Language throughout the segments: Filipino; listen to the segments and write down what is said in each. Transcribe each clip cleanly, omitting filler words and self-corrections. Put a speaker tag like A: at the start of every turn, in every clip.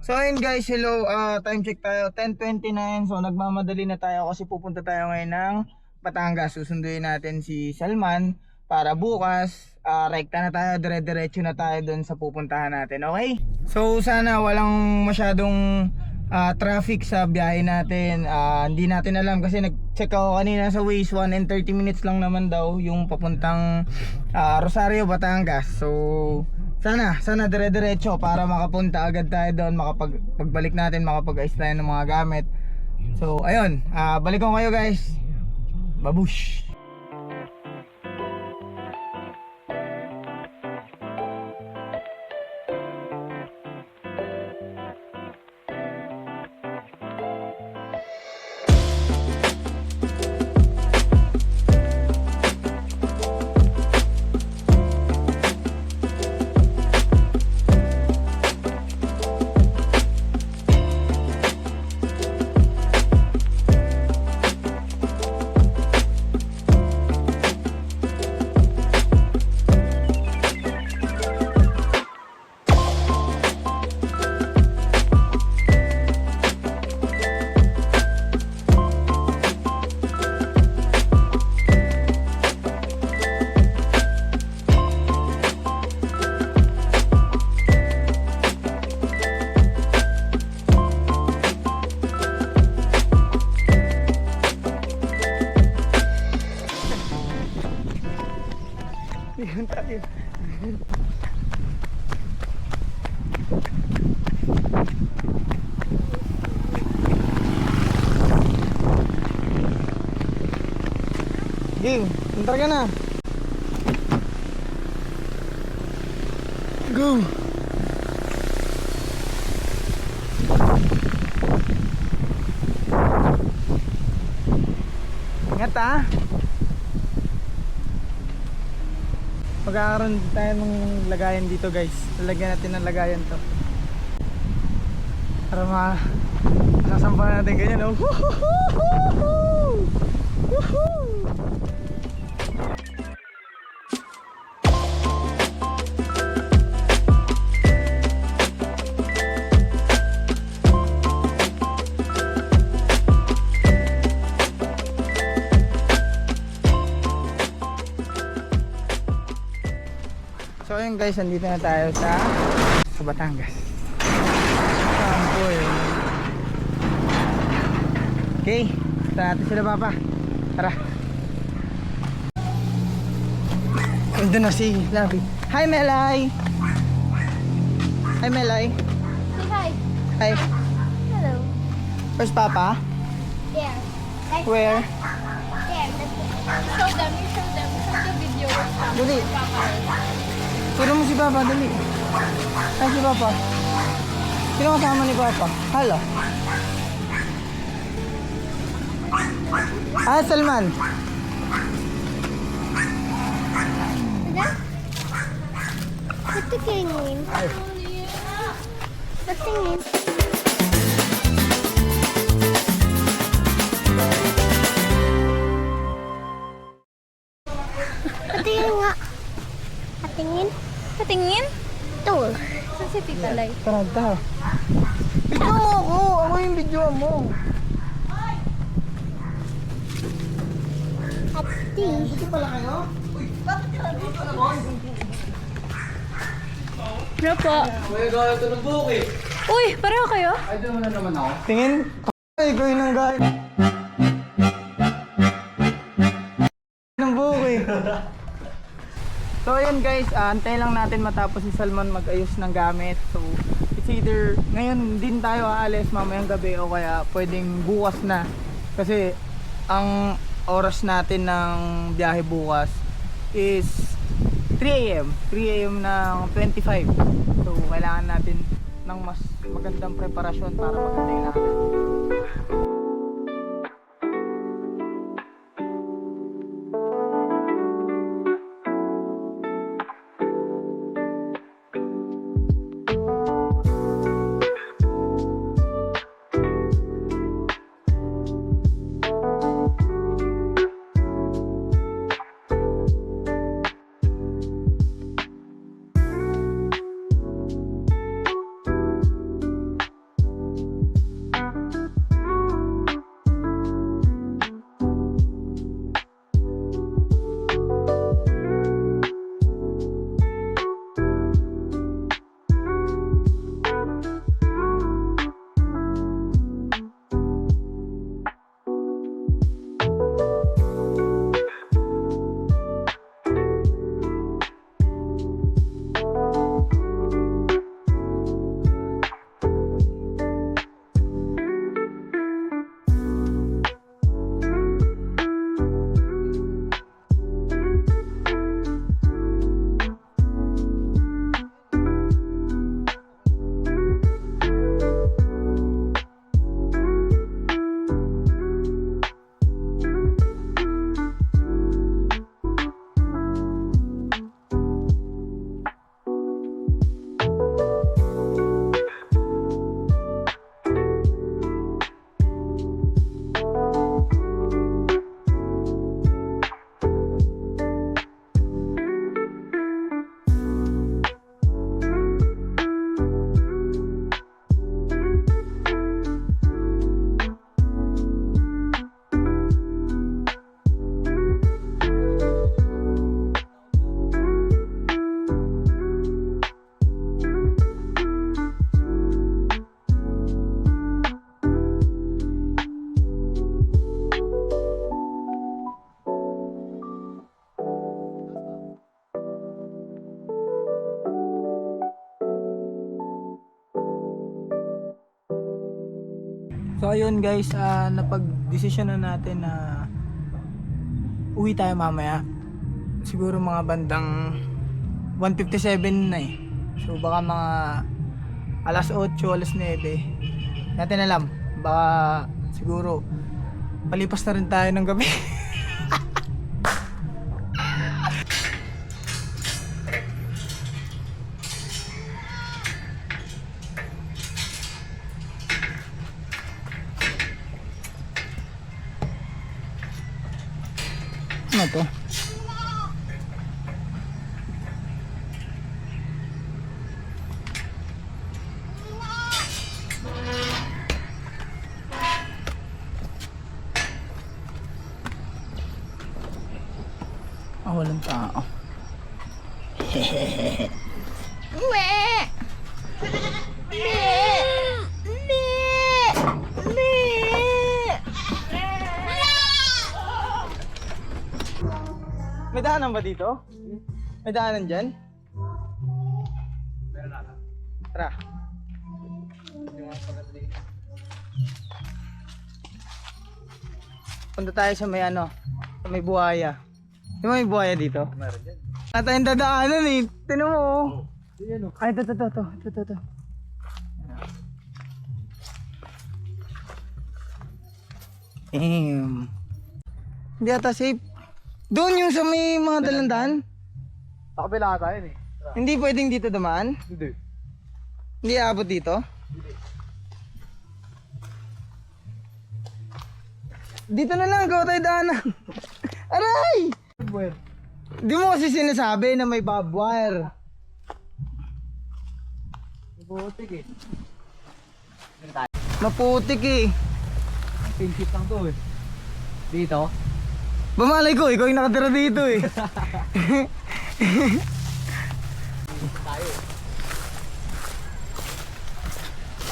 A: So ayun guys, hello, time check tayo, 10:29. So nagmamadali na tayo kasi pupunta tayo ngayon ng Batangas. Susunduin natin si Salman para bukas, rekta na tayo, dire-diretso na tayo doon sa pupuntahan natin, okay? So sana walang masyadong traffic sa biyahe natin. Hindi natin alam kasi nag-check ako kanina sa Waze, 1 and 30 minutes lang naman daw yung papuntang Rosario, Batangas. So sana dire-diretso para makapunta agad tayo doon, pagbalik natin makapag-ayos tayo ng mga gamit. So ayun, balik ko kayo guys. Babush. Yun tayo. Game, entar ka na. Go. Ingat ah. Magkakaroon tayo ng lagayan dito guys. Lalagyan natin ng lagayan to para masasampahan natin ganyan, oh. Woohoo! Woohoo! So ayun guys, nandito na tayo sa Batangas. Okay, punta natin sila papa. Tara. Nandun na si Labi. Hi Melay. Hi Melay.
B: Say hi.
A: Hi.
B: Hello.
A: Where's Papa?
B: There. Like
A: Where?
B: there. Show them. You show them. Show the video.
A: Dali. Turo mo si Papa, dali. Ay, si Papa. Sino kasama ni Papa? Hala. Salman.
B: Patingin. Patingin. Patingin nga. Patingin. Patingin? Ito. Saan si Tita Lai?
A: Tara, tara. Video mo ako. Ako yung video mo.
B: Ati.
A: Buti pala kayo? Uy, bakit ka nandito naman?
B: Ano po?
A: May gaya ito ng buhok eh.
B: Uy, pareho kayo?
A: Ay, doon mo na naman ako. Tingin. Ay, gawin ng gaya. Ng buhok eh. So ayun guys, antay lang natin matapos si Salman mag-ayos ng gamit. So it's either ngayon din tayo aalis mamayang gabi o kaya pwedeng bukas na. Kasi ang oras natin ng biyahe bukas is 3 AM ng 25. So kailangan natin ng mas magandang preparasyon para maganda yung lakad. So ayun guys, napag-desisyon na natin na uwi tayo mamaya. Siguro mga bandang 1:57 na eh. So baka mga alas 8, alas 9. Natin alam. Baka siguro palipas na rin tayo ng gabi. Ano to? Walang tao. May daanan ba dito? May daanan dyan? Meron na. Tara. Punta tayo sa may ano, sa may buhaya. Di ba may buhaya dito? Meron dyan. At tayong dadaanan eh. Tinan mo oh. Ay, ito. Damn. Hindi ata safe. Doon yung sa may mga dalandan?
C: Sa kabila ka tayo eh.
A: Hindi pwedeng dito dumaan?
C: Hindi.
A: Hindi aabot dito? Dito na lang, gawa tayo daanan. Aray! Di mo kasi sinasabi na may barbed wire.
C: Maputik eh.
A: Maputik eh.
C: Pinchip lang to eh. Dito?
A: Bamalay ko, ikaw yung nakatira dito eh.
C: Tayo.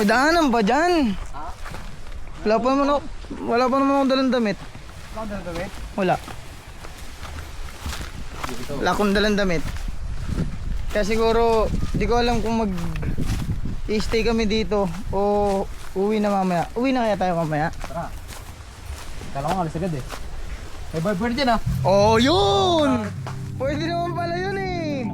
A: May daanan ba dyan?
C: Ha?
A: Wala pa naman akong dalang damit.
C: Saan na kami?
A: Wala.
C: Dito.
A: Wala akong dalang damit. Kaya siguro, di ko alam kung i-stay kami dito o uwi na mamaya. Uwi na kaya tayo mamaya?
C: Tara. Kala ko alis agad eh. May boyfriend dyan ah.
A: Oh, yun! Pwede naman pala yun eh.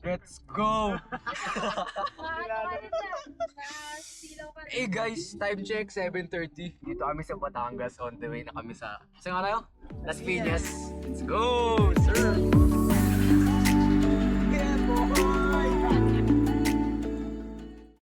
C: Let's go! Hey guys, time check 7:30. Dito kami sa Batangas, on the way na kami sa... Saan nga tayo? Las Piñas. Let's go, sir!